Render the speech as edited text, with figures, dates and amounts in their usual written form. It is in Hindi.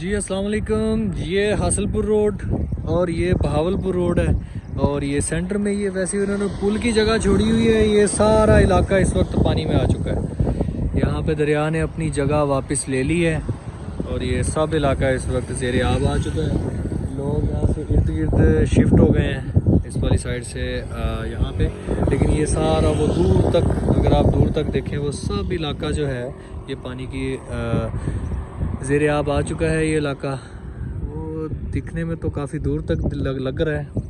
जी अस्सलाम वालेकुम। ये हासिलपुर रोड और ये बहावलपुर रोड है और ये सेंटर में ये वैसे उन्होंने पुल की जगह छोड़ी हुई है। ये सारा इलाका इस वक्त पानी में आ चुका है। यहाँ पे दरिया ने अपनी जगह वापस ले ली है और ये सब इलाका इस वक्त ज़ेरे आब आ चुका है। लोग यहाँ से इर्द गिर्द शिफ्ट हो गए हैं इस वाली साइड से यहाँ पे, लेकिन ये सारा वो दूर तक, अगर आप दूर तक देखें वो सब इलाका जो है ये पानी की ज़ेरे आब आ चुका है। ये इलाका वो दिखने में तो काफ़ी दूर तक लग रहा है।